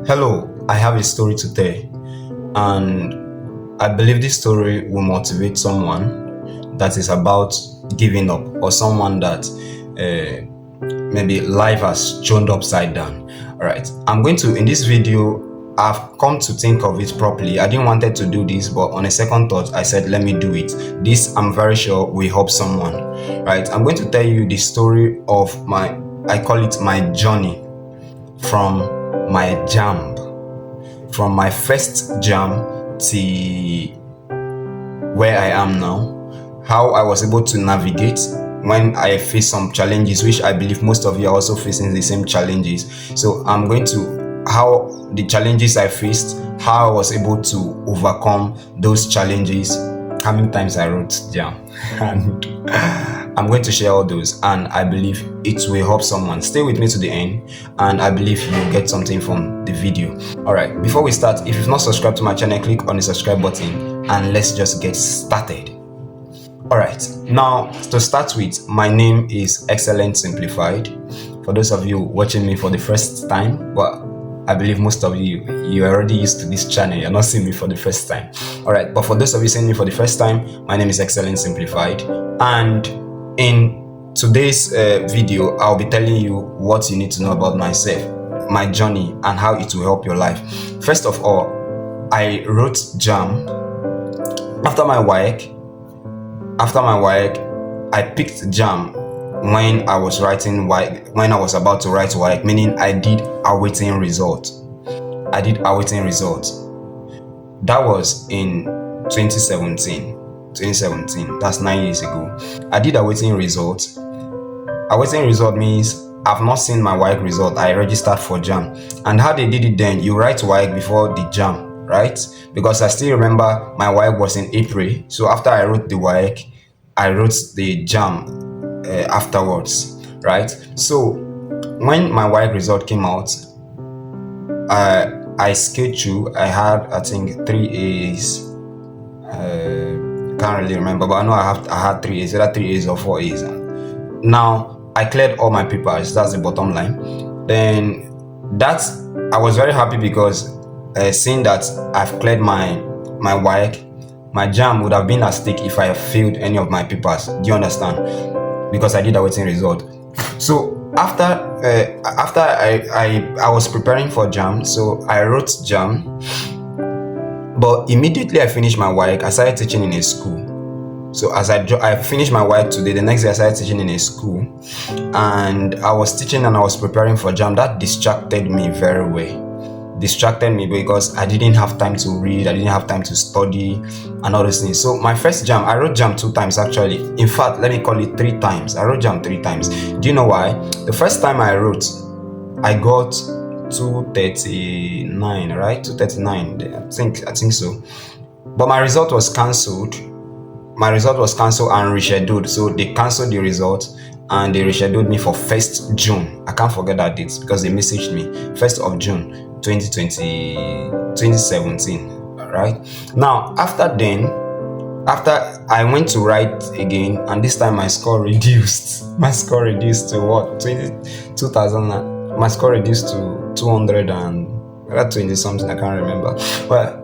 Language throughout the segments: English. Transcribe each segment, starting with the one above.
Hello, I have a story to tell, and I believe this story will motivate someone that is about giving up or someone that maybe life has turned upside down. All right, I'm going to, in this video, I've come to think of it properly. I didn't wanted to do this, but on a second thought, I said, let me do it. This, I'm very sure, will help someone. Right, I'm going to tell you the story of I call it my journey from my JAMB, from my first JAMB to where I am now, how I was able to navigate when I faced some challenges, which I believe most of you are also facing the same challenges. So I'm going to how the challenges I faced, how I was able to overcome those challenges, how many times I wrote JAMB, and I'm going to share all those, and I believe it will help someone. Stay with me to the end, and I believe you'll get something from the video. Alright, before we start, if you've not subscribed to my channel, click on the subscribe button and let's just get started. Alright, now to start with, my name is Excellent Simplified. For those of you watching me for the first time, well, I believe most of you are already used to this channel. You're not seeing me for the first time. Alright, but for those of you seeing me for the first time, my name is Excellent Simplified, and in today's video, I'll be telling you what you need to know about myself, my journey, and how it will help your life. First of all, I wrote JAMB. After my WAEC, I picked JAMB when I was writing WAEC, when I was about to write WAEC, meaning I did awaiting result. That was in 2017. That's 9 years ago. I did awaiting result. Awaiting result means I've not seen my WAEC result. I registered for JAMB, and how they did it then, you write WAEC before the JAMB, right? Because I still remember my WAEC was in April, so after I wrote the WAEC, I wrote the JAMB afterwards, right? So when my WAEC result came out, I scheduled. I had, I think, 3 A's. Can't really remember, but I know I had 3 A's, either 3 A's or 4 A's. Now I cleared all my papers. That's the bottom line. Then I was very happy because seeing that I've cleared my WAEC, my JAMB would have been at stake if I failed any of my papers. Do you understand? Because I did awaiting result. So after I was preparing for JAMB, so I wrote JAMB. But immediately I finished my WAEC, I started teaching in a school. So as I finished my WAEC today, the next day I started teaching in a school, and I was teaching and I was preparing for JAMB. That distracted me very well. Distracted me because I didn't have time to read, I didn't have time to study and all those things. So my first JAMB, I wrote JAMB 2 times actually. In fact, let me call it 3 times. I wrote JAMB 3 times. Do you know why? The first time I wrote, I got 239, right? 239, I think so. But my result was cancelled. My result was cancelled and rescheduled. So they cancelled the result and they rescheduled me for 1st June. I can't forget that date because they messaged me 1st of June 2017. Right now, after I went to write again, and this time my score reduced. My score reduced to what? 2000. My score reduced to 200 and 20 something. I can't remember. Well,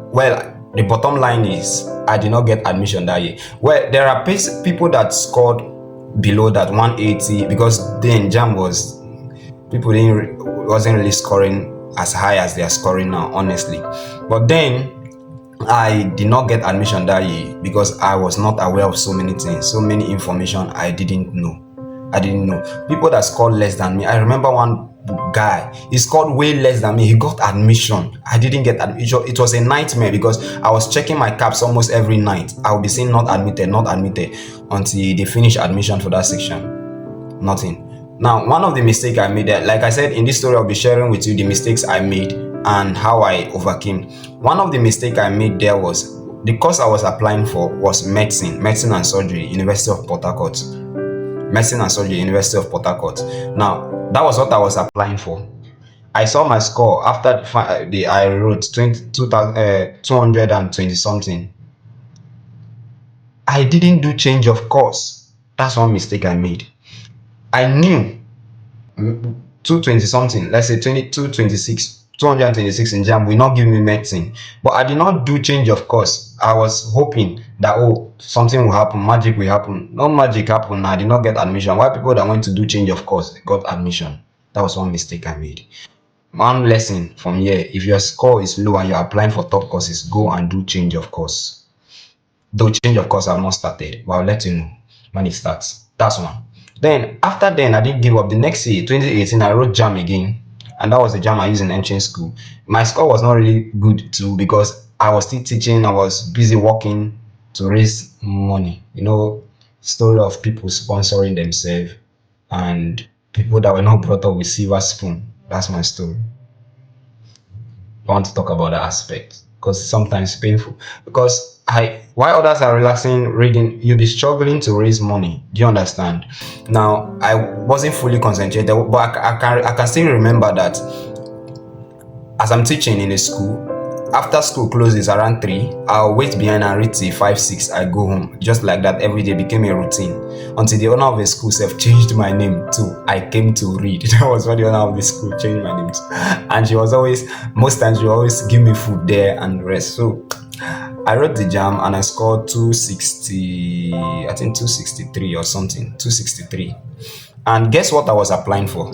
the bottom line is I did not get admission that year. Well, there are people that scored below that 180, because then JAMB wasn't really scoring as high as they are scoring now, honestly. But then I did not get admission that year because I was not aware of so many things, so many information I didn't know. People that scored less than me. I remember one guy, he scored way less than me. He got admission. I didn't get admission. It was a nightmare because I was checking my caps almost every night. I would be saying not admitted until they finish admission for that section. Nothing. Now, one of the mistakes I made, like I said in this story, I'll be sharing with you the mistakes I made and how I overcame. One of the mistakes I made there was the course I was applying for was medicine and surgery, University of Port Harcourt. Medicine and surgery, University of Port Harcourt. Now, that was what I was applying for. I saw my score after I wrote 220 something. I didn't do change of course. That's one mistake I made. I knew 220 something, let's say 2226, 226 in JAMB will not give me medicine. But I did not do change of course. I was hoping that, oh, something will happen, magic will happen. No magic happened. I did not get admission. Why people that went to do change of course got admission? That was one mistake I made. One lesson from here: if your score is low and you're applying for top courses, go and do change of course. Though change of course I've not started, but I'll let you know when it starts. That's one. Then after then I didn't give up. The next year, 2018, I wrote JAM again, and that was the JAM I used in entrance school. My score was not really good too because I was still teaching. I was busy working to raise money. Story of people sponsoring themselves and people that were not brought up with silver spoon. That's my story. I want to talk about that aspect because sometimes painful. Because while others are relaxing reading, you'll be struggling to raise money. Do you understand? Now, I wasn't fully concentrated, but I can still remember that as I'm teaching in a school, after school closes around 3, I'll wait behind and read till 5, 6. I go home. Just like that, every day became a routine. Until the owner of the school self changed my name to I came to read. That was when the owner of the school changed my name to. And she was always, most times, she always give me food there and rest. So I wrote the JAM and I scored 260, I think 263 or something, 263. And guess what I was applying for?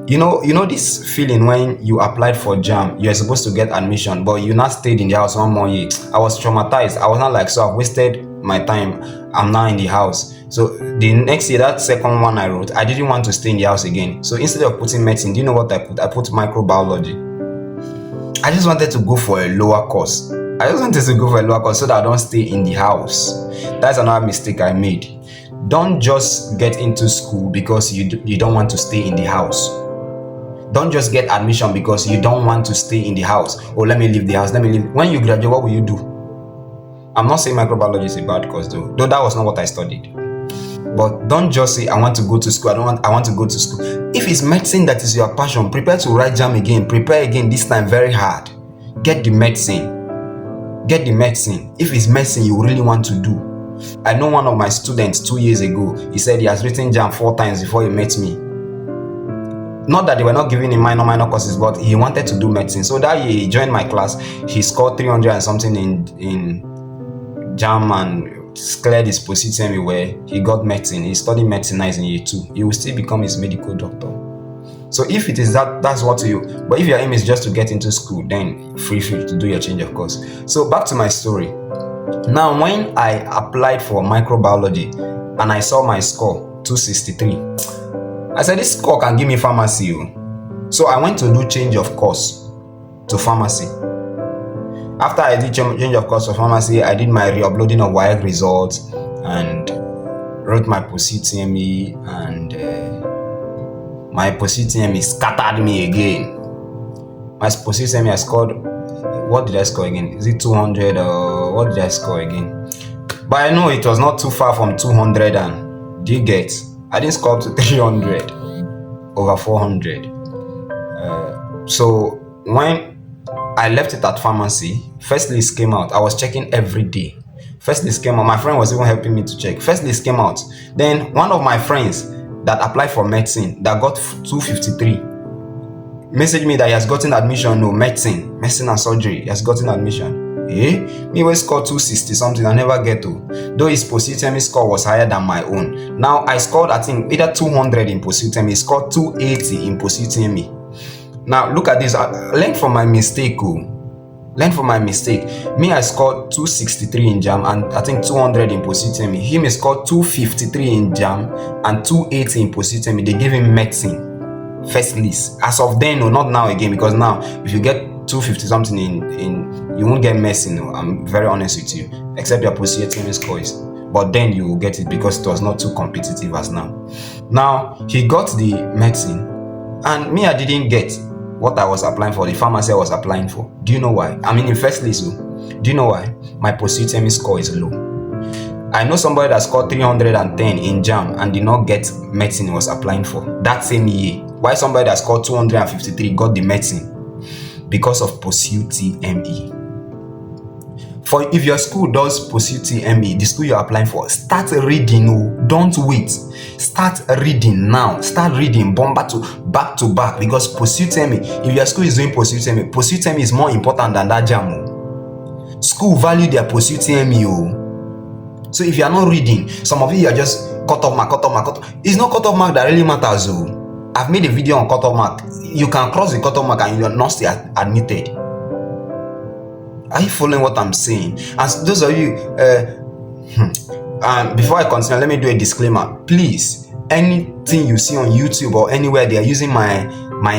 You know this feeling when you applied for JAM, you're supposed to get admission, but you not stayed in the house one more year. I was traumatized. I was not like, so I've wasted my time. I'm now in the house. So the next year, that second one I wrote, I didn't want to stay in the house again. So instead of putting medicine, do you know what I put? I put microbiology. I just wanted to go for a lower course. So that I don't stay in the house. That's another mistake I made. Don't just get into school because you don't want to stay in the house. Don't just get admission because you don't want to stay in the house. Oh, let me leave the house. Let me leave. When you graduate, what will you do? I'm not saying microbiology is a bad course though that was not what I studied. But don't just say I want to go to school. I want to go to school. If it's medicine that is your passion, prepare to write JAM again. Prepare again, this time very hard. Get the medicine. Get the medicine. If it's medicine you really want to do. I know one of my students 2 years ago, he said he has written JAM 4 times before he met me. Not that they were not giving him minor courses, but he wanted to do medicine. So that year he joined my class. He scored 300 and something in JAM and cleared his post-UTME where he got medicine. He studied medicine now in year 2. He will still become his medical doctor. So if it is that's what you. But if your aim is just to get into school, then feel free to do your change of course. So back to my story. Now, when I applied for microbiology and I saw my score 263. I said, this score can give me pharmacy. So I went to do change of course to pharmacy. After I did change of course for pharmacy, I did my re-uploading of WAEC results and wrote my post-UTME, and my post-UTME scattered me again. My post-UTME I scored, what did I score again? Is it 200 or what did I score again? But I know it was not too far from 200, and do you get? I didn't score up to 300 over 400. So when I left it at pharmacy, first list came out. I was checking every day. First list came out. My friend was even helping me to check. First list came out. Then one of my friends that applied for medicine that got 253 messaged me that he has gotten admission. No, medicine and surgery. He has gotten admission. Me will score 260 something. I never get to. Though his post-UTME score was higher than my own. Now I scored, I think, either 200 in post-UTME. He scored 280 in post-UTME. Now look at this. I learned from my mistake. Learn from my mistake. Me, I scored 263 in JAM and I think 200 in post-UTME. Him scored 253 in JAM and 280 in post-UTME. They gave him medicine first list. As of then, no, not now again, because now if you get 250 something in you won't get medicine. No, I'm very honest with you, except your post-UTME scores. But then you will get it because it was not too competitive as now. Now he got the medicine, and me, I didn't get what I was applying for, the pharmacy I was applying for. Do you know why? I mean, in first list. Do you know why? My post-UTME score is low. I know somebody that scored 310 in JAM and did not get medicine he was applying for that same year. Why somebody that scored 253 got the medicine? Because of post-UTME. For if your school does Post-UTME, the school you're applying for, start reading. Oh, don't wait. Start reading now. Start reading back to back, because Post-UTME, if your school is doing Post-UTME is more important than that JAMB. School value their Post-UTME. Oh. So if you are not reading, some of you are just cut off mark. It's not cut off mark that really matters. Oh. I've made a video on cut off mark. You can cross the cut off mark and you're not still admitted. Are you following what I'm saying? As those of you, before I continue, let me do a disclaimer. Please, anything you see on YouTube or anywhere they are using my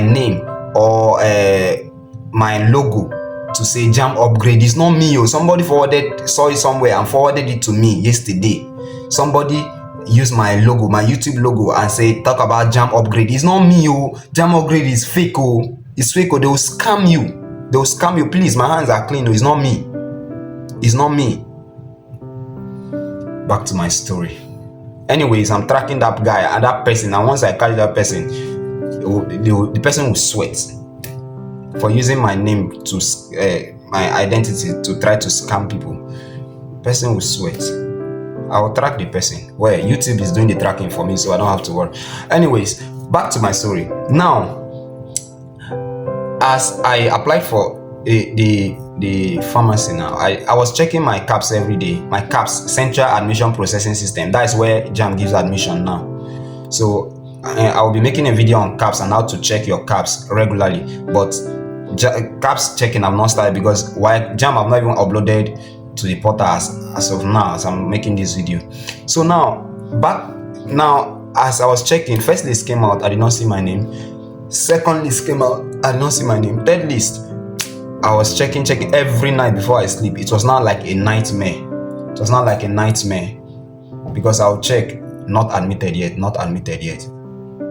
name or my logo to say JAMB upgrade, it's not me. Oh. Somebody saw it somewhere and forwarded it to me yesterday. Somebody used my logo, my YouTube logo, and say talk about JAMB upgrade. It's not me. Oh. JAMB upgrade is fake. Oh. It's fake. Oh. They will scam you. They will scam you. Please, my hands are clean. Oh. It's not me. It's not me. Back to my story. Anyways, I'm tracking that guy and that person, and once I catch that person, the person will sweat for using my name to my identity to try to scam people. The person will sweat. I will track the person. Well, YouTube is doing the tracking for me, so I don't have to worry. Anyways, back to my story. Now, as I applied for the pharmacy now, I was checking my CAPS every day. My CAPS, Central Admission Processing System. That is where JAMB gives admission now. So I will be making a video on CAPS and how to check your CAPS regularly. But CAPS checking I've not started because JAMB I've not even uploaded to the portal as of now, as I'm making this video. So now, as I was checking, first list came out, I did not see my name. Second list came out, I did not see my name. Third list, I was checking every night before I sleep. It was not like a nightmare. It was not like a nightmare because I'll check, not admitted yet.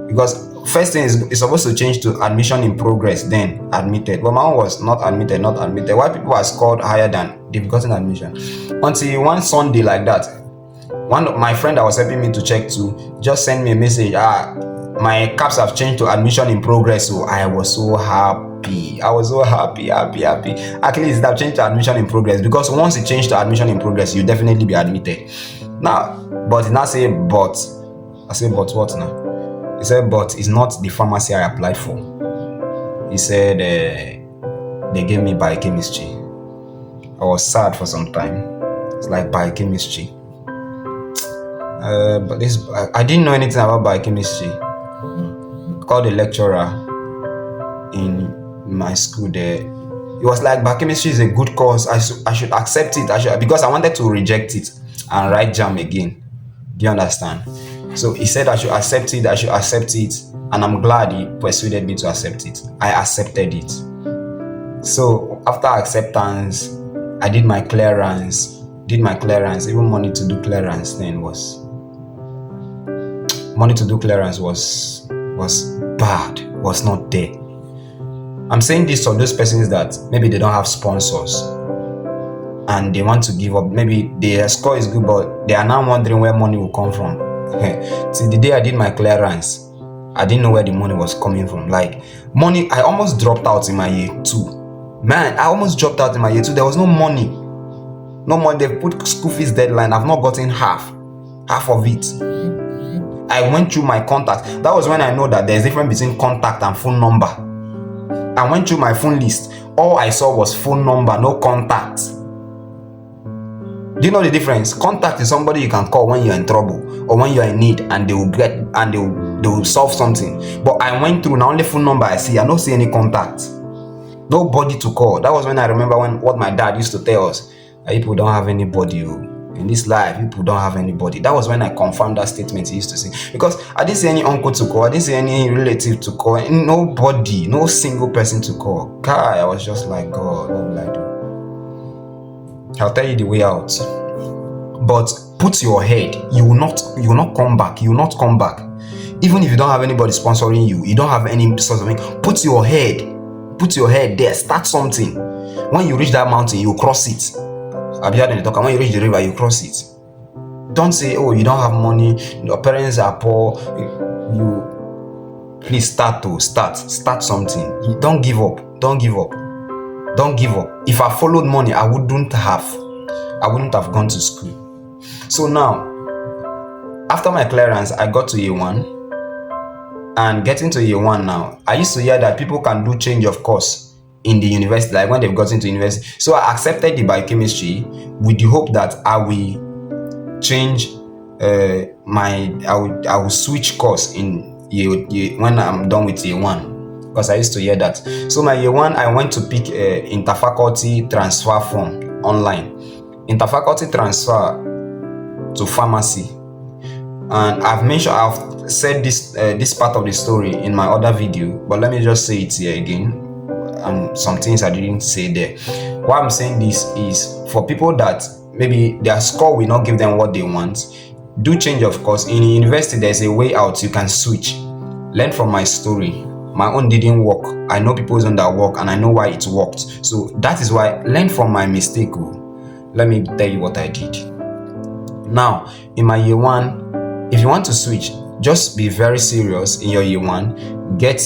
Because first thing is it's supposed to change to admission in progress, then admitted. But my own was not admitted. Why people are scored higher than they've gotten admission? Until one Sunday like that, one of my friend that was helping me to check to just sent me a message. My CAPS have changed to admission in progress. So I was so happy. At least they've changed to admission in progress, because once it changed to admission in progress, you definitely be admitted. Now, but it now say but. I say but what now? He said but it's not the pharmacy I applied for. He said they gave me biochemistry. I was sad for some time. It's like biochemistry. But I didn't know anything about biochemistry. Called the lecturer in my school there. It was like biochemistry is a good course. I should accept it. Because I wanted to reject it and write JAMB again. Do you understand? So he said I should accept it, and I'm glad he persuaded me to accept it. I accepted it. So after acceptance, I did my clearance. Even money to do clearance was bad, was not there. I'm saying this to those persons that maybe they don't have sponsors and they want to give up. Maybe their score is good, but they are now wondering where money will come from. Till the day I did my clearance, I didn't know where the money was coming from. Like money, I almost dropped out in my year 2. Man, I almost dropped out in my year 2. There was no money. They put school fees deadline. I've not gotten half of it. I went through my contacts. That was when I know that there's a difference between contact and phone number. I went through my phone list. All I saw was phone number, no contact. Do you know the difference? Contact is somebody you can call when you're in trouble or when you're in need, and they will solve something. But I went through, now only phone number I see. I don't see any contact. Nobody to call. That was when I remember what my dad used to tell us. People don't have anybody. In this life, people don't have anybody. That was when I confirmed that statement he used to say. Because I didn't see any uncle to call. I didn't see any relative to call. Nobody. No single person to call. God, I was just like, God, what will I do? I'll tell you the way out. But put your head. You will not come back. You will not come back. Even if you don't have anybody sponsoring you, you don't have any sort of thing, put your head there. Start something. When you reach that mountain, you cross it. I've heard in the talk, when you reach the river, you cross it. Don't say, oh, you don't have money, your parents are poor. Please start something. Don't give up. If I followed money, I wouldn't have. I wouldn't have gone to school. So now, after my clearance, I got to year 1. And getting to year 1 now, I used to hear that people can do change of course in the university, like when they've gotten to university. So I accepted the biochemistry with the hope that I will change I will switch course in year when I'm done with year 1, because I used to hear that. So my year 1, I went to pick interfaculty transfer form online. Interfaculty transfer to pharmacy. And I've said this part of the story in my other video, but let me just say it here again. Some things I didn't say there. Why I'm saying this is for people that maybe their score will not give them what they want. Do change of course. In university, there's a way out. You can switch. Learn from my story. My own didn't work. I know people's own that work, and I know why it worked. So that is why learn from my mistake. Let me tell you what I did. Now, in my year 1, if you want to switch, just be very serious in your year 1. Get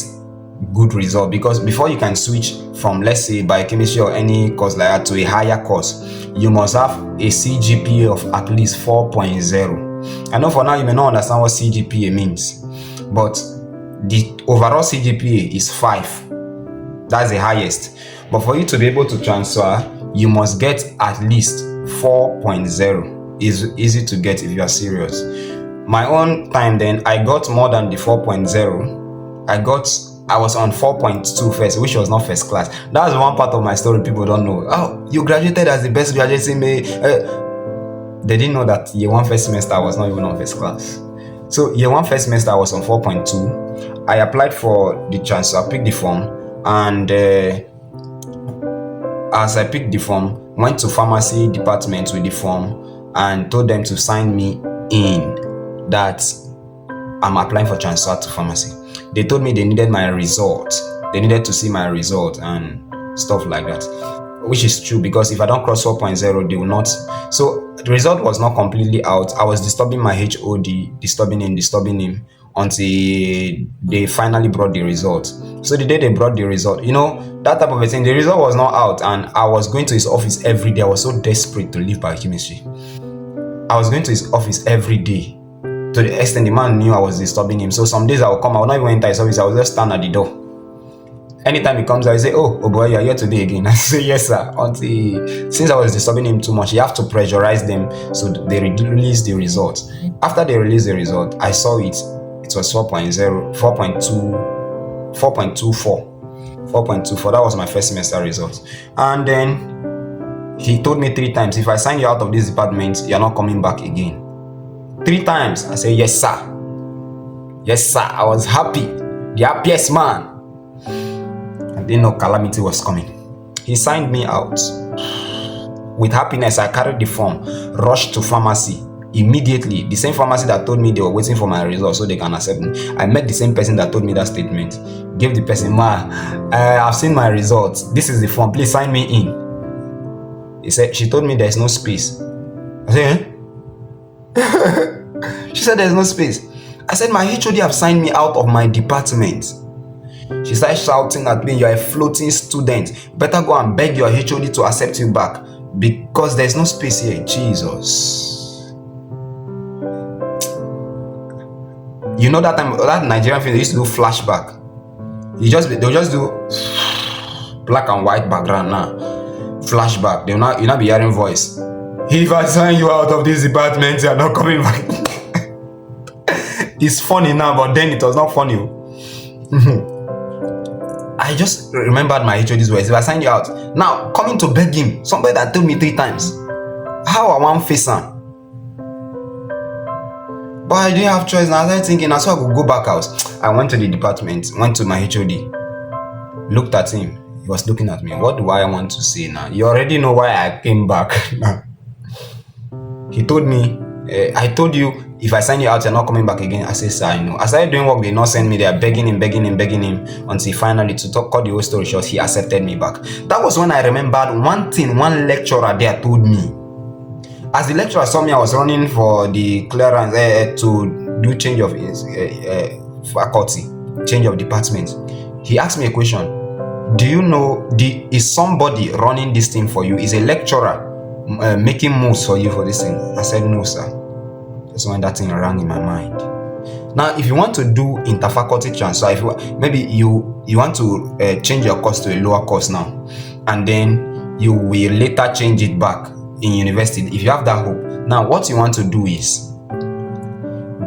good result, because before you can switch from, let's say, biochemistry or any course like that to a higher course, you must have a CGPA of at least 4.0. I know for now you may not understand what CGPA means, but the overall CGPA is 5. That's the highest. But for you to be able to transfer, you must get at least 4.0. It's easy to get if you are serious. My own time then, I got more than the 4.0. I was on 4.2 first, which was not first class. That's one part of my story people don't know. Oh, you graduated as the best graduating May. They didn't know that year 1 first semester I was not even on first class. So year 1 first semester I was on 4.2. I applied for the transfer, picked the form, and as I picked the form, went to pharmacy department with the form and told them to sign me in that I'm applying for transfer to pharmacy. They told me they needed my result. They needed to see my result and stuff like that, which is true, because if I don't cross 4.0, they will not. So the result was not completely out. I was disturbing my HOD, disturbing him until they finally brought the result. So the day they brought the result, that type of a thing, the result was not out, and I was going to his office every day. I was so desperate to leave biochemistry. I was going to his office every day, to the extent the man knew I was disturbing him. So some days I would come, I would not even enter his office, I would just stand at the door. Anytime he comes, I say, oh boy, you are here today again. I say, yes, sir. Since I was disturbing him too much, you have to pressurize them so they release the result. After they released the result, I saw it. It was 4.0, 4.24. That was my first semester result. And then he told me 3 times, if I sign you out of this department, you're not coming back again. 3 times. I said, yes, sir. Yes, sir. I was happy. The happiest man. I didn't know calamity was coming. He signed me out. With happiness, I carried the form, rushed to pharmacy. Immediately, the same pharmacy that told me they were waiting for my results so they can accept me. I met the same person that told me that statement. Gave the person, I've seen my results. This is the form. Please sign me in. She told me there's no space. I said, She said there's no space. I said, my HOD have signed me out of my department. She started shouting at me, you're a floating student. Better go and beg your HOD to accept you back, because there's no space here. Jesus. You know that time, that Nigerian film, they used to do flashback. They'll just do black and white background now. Flashback. You'll not be hearing voice. If I sign you out of this department, you're not coming back. It's funny now, but then it was not funny. I just remembered my HOD's words. If I sign you out, now coming to beg him, somebody that told me 3 times, how I want face him? But I didn't have choice. Now I started thinking, so I could go back out. I went to the department, went to my HOD, looked at him. He was looking at me. What do I want to say now? You already know why I came back. He told me, I told you, if I sign you out, you're not coming back again. I said, sir, I know. I started doing work, they not send me. They are begging him, until finally, to cut the whole story short, he accepted me back. That was when I remembered one thing one lecturer there told me. As the lecturer saw me, I was running for the clearance to do change of faculty, change of department. He asked me a question. Do you know, is somebody running this thing for you? Is a lecturer making moves for you for this thing. I said, no, sir. That's when that thing rang in my mind. Now, if you want to do interfaculty transfer, if you, maybe you want to change your course to a lower course now, and then you will later change it back in university, if you have that hope, now what you want to do is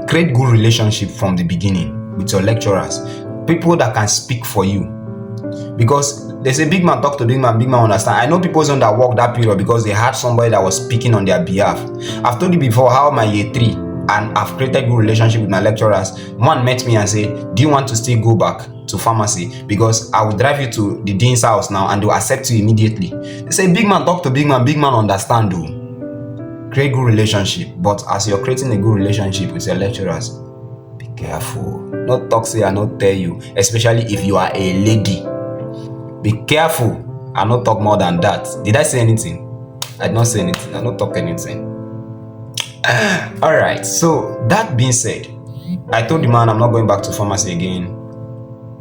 create good relationship from the beginning with your lecturers, people that can speak for you. Because they say big man talk to big man understand. I know people that work that period because they had somebody that was speaking on their behalf. I've told you before how my year 3 and I've created good relationship with my lecturers. One met me and said, do you want to still go back to pharmacy? Because I will drive you to the dean's house now and they'll accept you immediately. They say big man talk to big man understand though. Create good relationship. But as you're creating a good relationship with your lecturers, be careful. Not talk say I not tell you, especially if you are a lady. Be careful. I not talk more than that. Did I say anything? I did not say anything. I not talk anything. Alright, so that being said, I told the man I'm not going back to pharmacy again.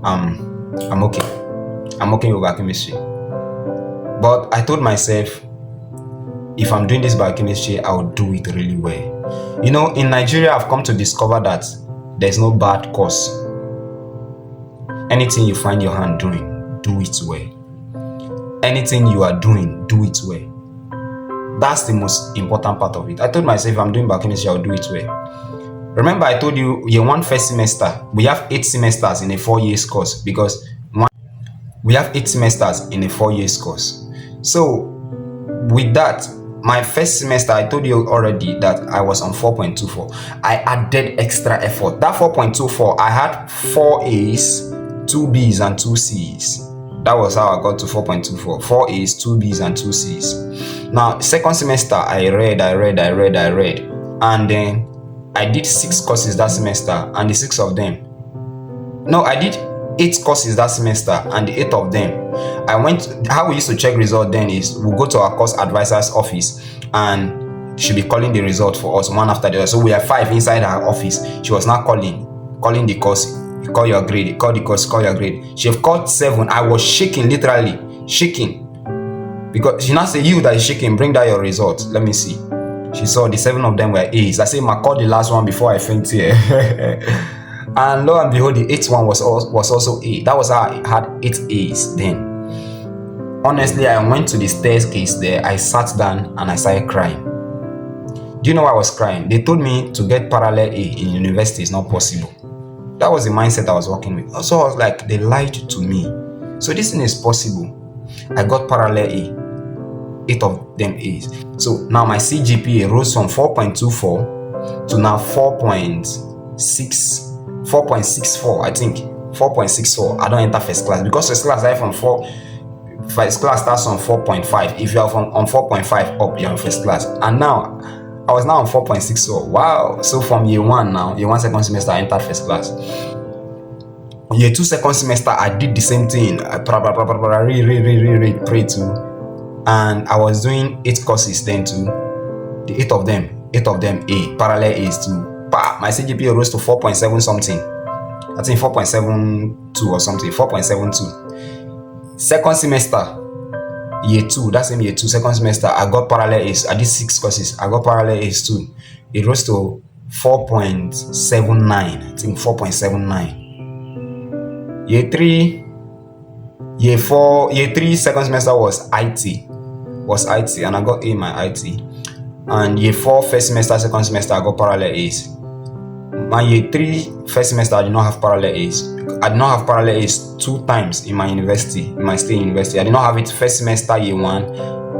I'm okay. I'm okay with biochemistry. But I told myself, if I'm doing this biochemistry, I'll do it really well. You know, in Nigeria, I've come to discover that there's no bad course. Anything you find your hand doing, do it well. Anything you are doing, do it well. That's the most important part of it. I told myself, if I'm doing biochemistry, I'll do it well. Remember, I told you, year 1 first semester, we have 8 semesters in a 4-year course because we have 8 semesters in a 4-year course. So, with that, my first semester, I told you already that I was on 4.24. I added extra effort. That 4.24, I had 4 A's, 2 B's, and 2 C's. That was how I got to 4.24. 4 A's, 2 B's, and 2 C's. Now, second semester, I read. And then I did 6 courses that semester, and the 6 of them. No, I did 8 courses that semester, and the 8 of them, I went. How we used to check result then is we'll go to our course advisor's office, and she'll be calling the result for us one after the other. So we have 5 inside her office. She was now calling the course. You call your grade. You call the course. Call your grade. She have called 7. I was shaking, literally shaking, because she now say, you that is shaking, bring down your result. Let me see. She saw the 7 of them were A's. I say, ma, call the last one before I faint here. And lo and behold, the 8th one was also A. That was how I had 8 A's then. Honestly, I went to the staircase there. I sat down and I started crying. Do you know why I was crying? They told me to get parallel A in university is not possible. That was the mindset I was working with. So I was like, they lied to me. So this thing is possible. I got parallel A. 8 of them A's. So now my CGPA rose from 4.24 to now 4.64, I think. 4.64. I don't enter first class because first class starts from 4. First class starts on 4.5. If you are on 4.5 up, you're in first class. And now I was now on 4.64. Wow. So from year 1 now, year 1 second semester, I entered first class. Year 2 second semester, I did the same thing. I prayed too. And I was doing 8 courses then too. The 8 of them A, parallel A's too. My CGPA rose to 4.7 something. I think 4.72 or something. 4.72. Second semester, year 2, that same year 2, second semester, I got parallel A's. I did 6 courses. I got parallel A's too. It rose to 4.79. I think 4.79. Year 3, year 4, year 3 second semester was IT, and I got A in my IT. And year 4 first semester, second semester, I got parallel A's. My year 3 first semester, I did not have parallel A's. I did not have parallel A's 2 times in my university, in my state university. I did not have it first semester year 1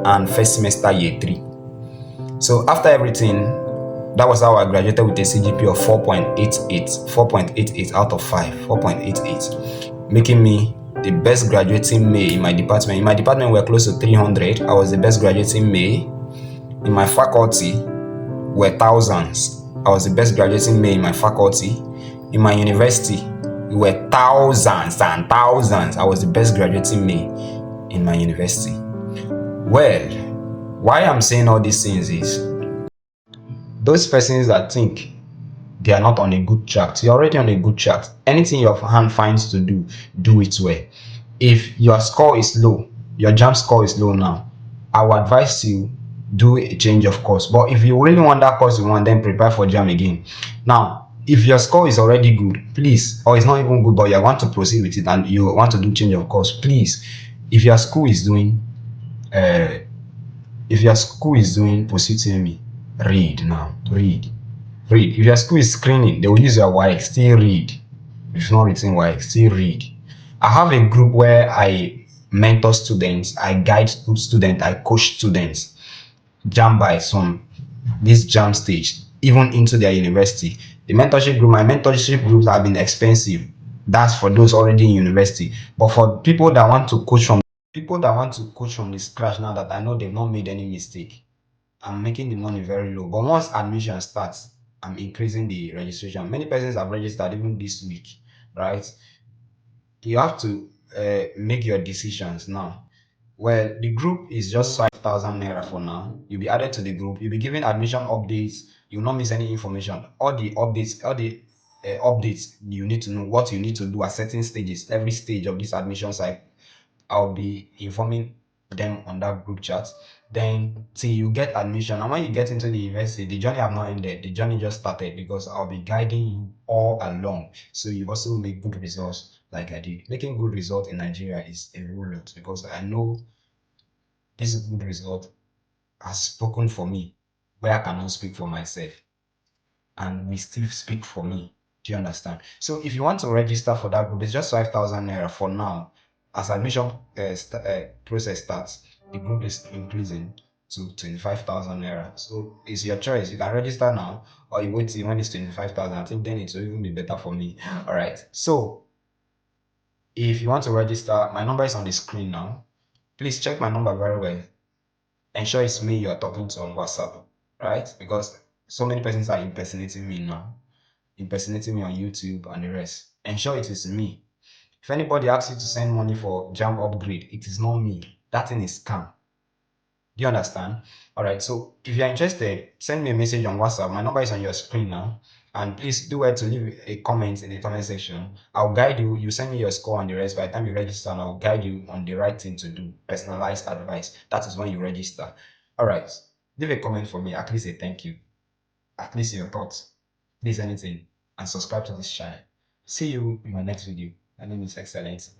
and first semester year 3. So after everything, that was how I graduated with a CGPA of 4.88 out of 5, 4.88, making me the best graduating May in my department. In my department, we were close to 300. I was the best graduating May. In my faculty, were thousands. I was the best graduating May in my faculty. In my university, we were thousands and thousands. I was the best graduating May in my university. Well, why I'm saying all these things is, those persons that think they are not on a good track, you're already on a good track. Anything your hand finds to do, do it well. If your score is low, your JAMB score is low now, I will advise you do a change of course. But if you really want that course you want, then prepare for JAM again. Now, if your score is already good, please, or it's not even good, but you want to proceed with it and you want to do change of course, please, if your school is doing uh if your school is doing post-UTME, read now. Read. If your school is screening, they will use your WAEC. Still read. If it's not written WAEC, still read. I have a group where I mentor students, I guide students, I coach students. JAMB by some this JAMB stage, even into their university. The mentorship group, my mentorship groups have been expensive. That's for those already in university. But for people that want to coach from the scratch now that I know they've not made any mistake, I'm making the money very low. But once admission starts, I'm increasing the registration. Many persons have registered even this week, right? You have to make your decisions now. Well, the group is just 5,000 naira for now. You'll be added to the group. You'll be given admission updates. You'll not miss any information. All the updates you need to know what you need to do at certain stages. Every stage of this admission cycle, I'll be informing them on that group chat. Then till you get admission, and when you get into the university, the journey have not ended. The journey just started because I'll be guiding you all along. So you also make good results like I did. Making good results in Nigeria is a whole lot because I know this good result has spoken for me, where I cannot speak for myself, and we still speak for me. Do you understand? So if you want to register for that group, it's just 5,000 naira for now. As admission process starts, the group is increasing to 25,000 naira. So it's your choice. You can register now, or you wait till when it's 25,000. I think then it will even be better for me. All right. So if you want to register, my number is on the screen now. Please check my number very well. Ensure it's me you're talking to on WhatsApp, right? Because so many persons are impersonating me now, impersonating me on YouTube and the rest. Ensure it is me. If anybody asks you to send money for JAMB upgrade, it is not me. That thing is scam. Do you understand? All right. So if you're interested, send me a message on WhatsApp. My number is on your screen now. And please do well to leave a comment in the comment section. I'll guide you. You send me your score and the rest. By the time you register, and I'll guide you on the right thing to do. Personalized advice. That is when you register. All right. Leave a comment for me. At least a thank you. At least your thoughts. Please anything. And subscribe to this channel. See you in my next video. My name is Excellence.